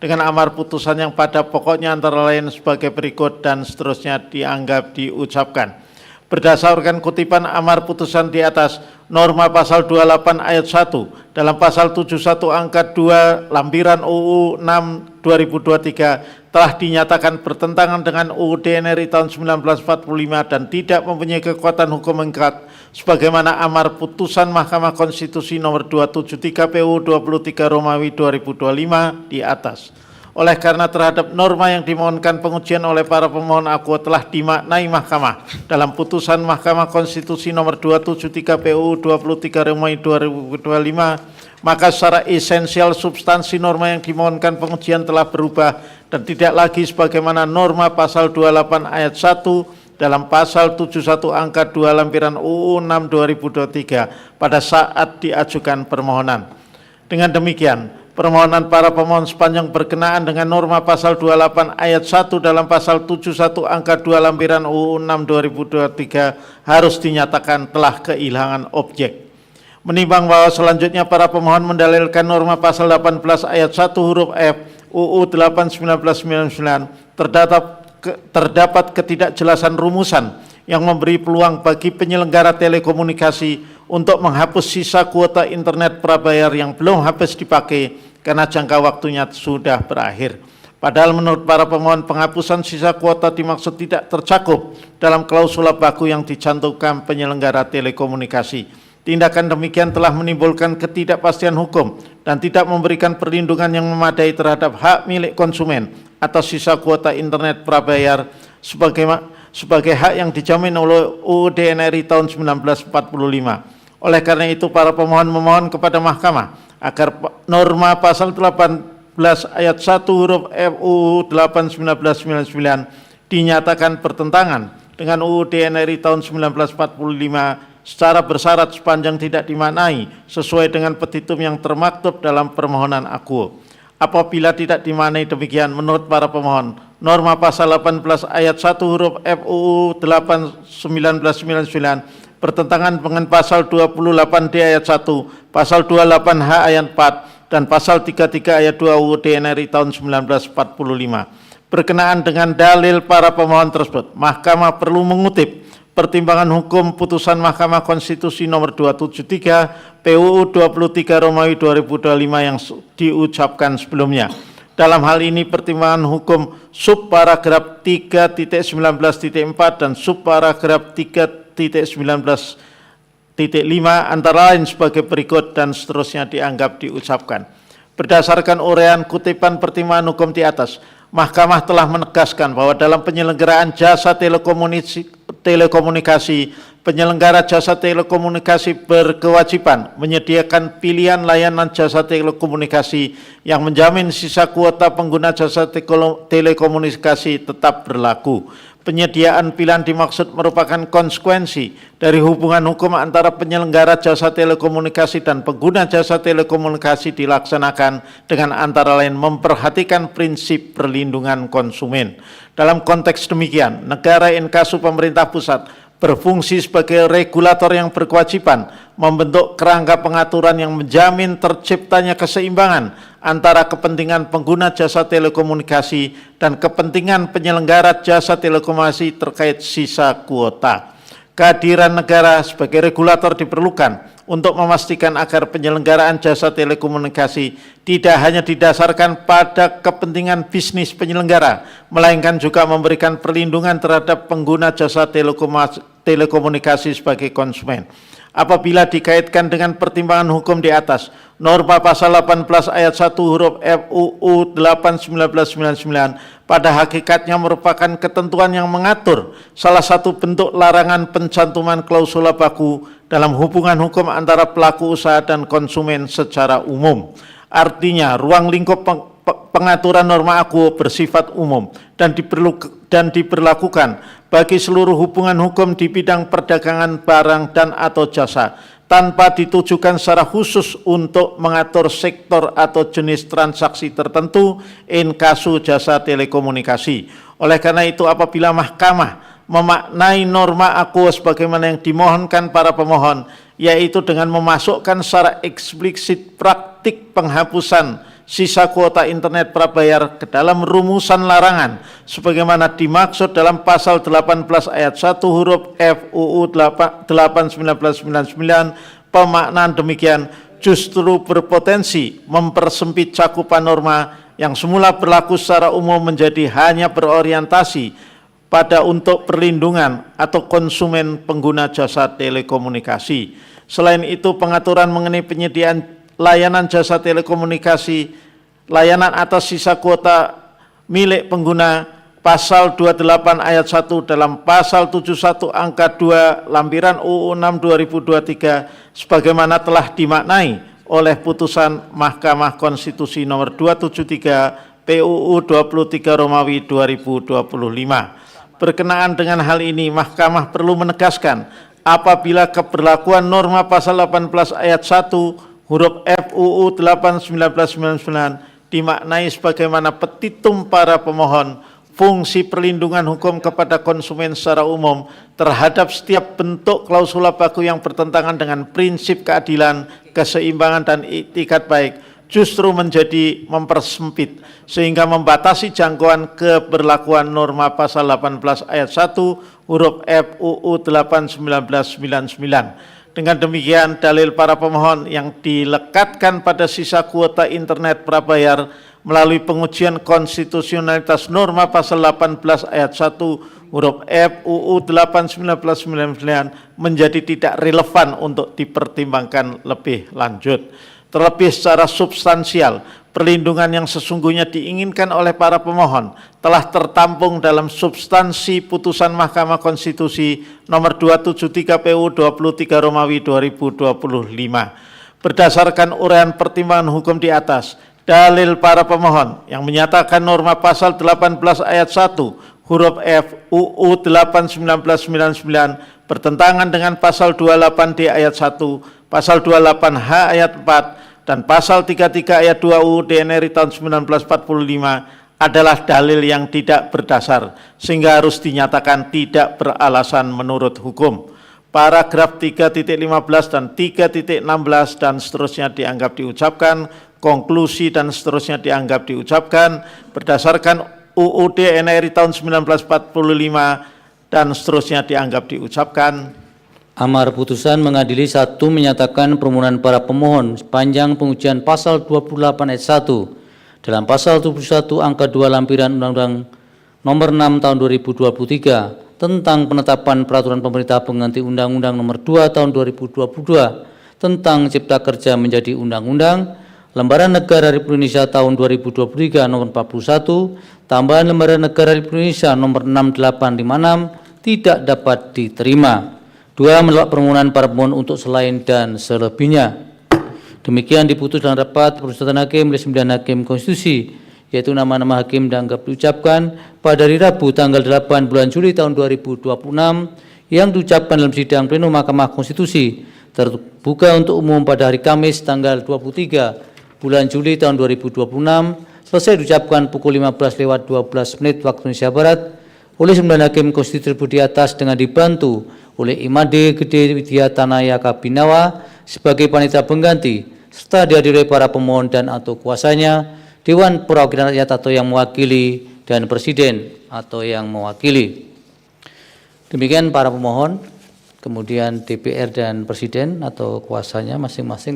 dengan amar putusan yang pada pokoknya antara lain sebagai berikut dan seterusnya dianggap diucapkan. Berdasarkan kutipan amar putusan di atas, norma pasal 28 ayat 1 dalam pasal 71 angka 2 lampiran UU 6 2023 telah dinyatakan bertentangan dengan UUD NRI tahun 1945 dan tidak mempunyai kekuatan hukum mengikat sebagaimana amar putusan Mahkamah Konstitusi nomor 273 PUU 23 Romawi 2025 di atas. Oleh karena terhadap norma yang dimohonkan pengujian oleh para pemohon akuo telah dimaknai Mahkamah dalam putusan Mahkamah Konstitusi nomor 273 PUU 23 Romawi 2025, maka secara esensial substansi norma yang dimohonkan pengujian telah berubah dan tidak lagi sebagaimana norma pasal 28 ayat 1 dalam pasal 71 angka 2 lampiran UU 6 2023 pada saat diajukan permohonan. Dengan demikian, permohonan para pemohon sepanjang berkenaan dengan norma pasal 28 ayat 1 dalam pasal 71 angka 2 lampiran UU 6 2023 harus dinyatakan telah kehilangan objek. Menimbang bahwa selanjutnya para pemohon mendalilkan norma pasal 18 ayat 1 huruf F UU 8 1999 terdapat ketidakjelasan rumusan yang memberi peluang bagi penyelenggara telekomunikasi untuk menghapus sisa kuota internet prabayar yang belum habis dipakai karena jangka waktunya sudah berakhir. Padahal menurut para pemohon penghapusan sisa kuota dimaksud tidak tercakup dalam klausula baku yang dicantumkan penyelenggara telekomunikasi. Tindakan demikian telah menimbulkan ketidakpastian hukum dan tidak memberikan perlindungan yang memadai terhadap hak milik konsumen atas sisa kuota internet prabayar sebagai hak yang dijamin oleh UUD NRI tahun 1945. Oleh karena itu para pemohon memohon kepada Mahkamah agar norma pasal 18 ayat 1 huruf UU 8 1999 dinyatakan bertentangan dengan UUD NRI tahun 1945 secara bersyarat sepanjang tidak dimaknai sesuai dengan petitum yang termaktub dalam permohonan akuo. Apabila tidak dimaknai demikian, menurut para pemohon, norma pasal 18 ayat 1 huruf UU 8 1999 bertentangan dengan pasal 28D ayat 1, pasal 28H ayat 4, dan pasal 33 ayat 2 UUD NRI tahun 1945. Berkenaan dengan dalil para pemohon tersebut, Mahkamah perlu mengutip pertimbangan hukum putusan Mahkamah Konstitusi nomor 273 PUU 23 Romawi 2025 yang diucapkan sebelumnya. Dalam hal ini pertimbangan hukum subparagraf 3.19.4 dan subparagraf 3.19.5 antara lain sebagai berikut dan seterusnya dianggap diucapkan. Berdasarkan uraian kutipan pertimbangan hukum di atas, Mahkamah telah menegaskan bahwa dalam penyelenggaraan jasa telekomunikasi, penyelenggara jasa telekomunikasi berkewajiban menyediakan pilihan layanan jasa telekomunikasi yang menjamin sisa kuota pengguna jasa telekomunikasi tetap berlaku. Penyediaan pilihan dimaksud merupakan konsekuensi dari hubungan hukum antara penyelenggara jasa telekomunikasi dan pengguna jasa telekomunikasi dilaksanakan dengan antara lain memperhatikan prinsip perlindungan konsumen. Dalam konteks demikian, negara inkasu pemerintah pusat berfungsi sebagai regulator yang berkewajiban membentuk kerangka pengaturan yang menjamin terciptanya keseimbangan antara kepentingan pengguna jasa telekomunikasi dan kepentingan penyelenggara jasa telekomunikasi terkait sisa kuota. Kehadiran negara sebagai regulator diperlukan untuk memastikan agar penyelenggaraan jasa telekomunikasi tidak hanya didasarkan pada kepentingan bisnis penyelenggara, melainkan juga memberikan perlindungan terhadap pengguna jasa telekomunikasi sebagai konsumen. Apabila dikaitkan dengan pertimbangan hukum di atas, norma pasal 18 ayat 1 huruf UU 8 1999 pada hakikatnya merupakan ketentuan yang mengatur salah satu bentuk larangan pencantuman klausula baku dalam hubungan hukum antara pelaku usaha dan konsumen secara umum. Artinya, ruang lingkup pengaturan norma akuo bersifat umum dan diberlakukan bagi seluruh hubungan hukum di bidang perdagangan barang dan atau jasa tanpa ditujukan secara khusus untuk mengatur sektor atau jenis transaksi tertentu in kasu jasa telekomunikasi. Oleh karena itu, apabila Mahkamah memaknai norma akuo sebagaimana yang dimohonkan para pemohon, yaitu dengan memasukkan secara eksplisit praktik penghapusan sisa kuota internet prabayar ke dalam rumusan larangan sebagaimana dimaksud dalam pasal 18 ayat 1 huruf F UU 8 1999, pemaknaan demikian justru berpotensi mempersempit cakupan norma yang semula berlaku secara umum menjadi hanya berorientasi pada untuk perlindungan atau konsumen pengguna jasa telekomunikasi. Selain itu, pengaturan mengenai penyediaan layanan jasa telekomunikasi layanan atas sisa kuota milik pengguna pasal 28 ayat 1 dalam pasal 71 angka 2 lampiran UU 6 2023 sebagaimana telah dimaknai oleh putusan Mahkamah Konstitusi nomor 273 PUU 23 Romawi 2025. Berkenaan dengan hal ini, Mahkamah perlu menegaskan apabila keberlakuan norma pasal 18 ayat 1 huruf F UU 8 1999 dimaknai sebagaimana petitum para pemohon, fungsi perlindungan hukum kepada konsumen secara umum terhadap setiap bentuk klausula baku yang bertentangan dengan prinsip keadilan, keseimbangan, dan itikat baik justru menjadi mempersempit sehingga membatasi jangkauan keberlakuan norma pasal 18 ayat 1 huruf F UU 8 1999. Dengan demikian, dalil para pemohon yang dilekatkan pada sisa kuota internet prabayar melalui pengujian konstitusionalitas norma pasal 18 ayat 1 huruf F UU 8 1999 menjadi tidak relevan untuk dipertimbangkan lebih lanjut. Terlebih secara substansial, perlindungan yang sesungguhnya diinginkan oleh para pemohon telah tertampung dalam substansi putusan Mahkamah Konstitusi nomor 273 PU 23 Romawi 2025. Berdasarkan uraian pertimbangan hukum di atas, dalil para pemohon yang menyatakan norma pasal 18 ayat 1 huruf F UU 8 1999 bertentangan dengan pasal 28D ayat 1, pasal 28H ayat 4, dan pasal 33 ayat 2 UUD NRI tahun 1945 adalah dalil yang tidak berdasar sehingga harus dinyatakan tidak beralasan menurut hukum. Paragraf 3.15 dan 3.16 dan seterusnya dianggap diucapkan, konklusi dan seterusnya dianggap diucapkan berdasarkan UUD NRI tahun 1945 dan seterusnya dianggap diucapkan. Amar putusan mengadili 1. Menyatakan permohonan para pemohon sepanjang pengujian pasal 28 ayat 1 dalam pasal 71 angka 2 lampiran Undang-Undang nomor 6 tahun 2023 tentang penetapan peraturan pemerintah pengganti Undang-Undang nomor 2 tahun 2022 tentang Cipta Kerja menjadi Undang-Undang, Lembaran Negara Republik Indonesia tahun 2023 nomor 41, tambahan Lembaran Negara Republik Indonesia nomor 6856 tidak dapat diterima. 2. Menolak permohonan para pemohon untuk selain dan selebihnya. Demikian diputus dalam rapat permusyawaratan hakim oleh 9 hakim konstitusi, yaitu nama-nama hakim dianggap diucapkan pada hari Rabu tanggal 8 bulan Juli tahun 2026 yang diucapkan dalam sidang pleno Mahkamah Konstitusi terbuka untuk umum pada hari Kamis tanggal 23 bulan Juli tahun 2026 selesai diucapkan pukul 15:12 waktu Indonesia Barat oleh 9 hakim konstitusi tersebut di atas dengan dibantu oleh Imade Gede Widya Tanaya Kabinawa sebagai panitia pengganti serta dihadiri oleh para pemohon dan atau kuasanya, Dewan Perwakilan Rakyat atau yang mewakili, dan Presiden atau yang mewakili. Demikian para pemohon, kemudian DPR dan Presiden atau kuasanya masing-masing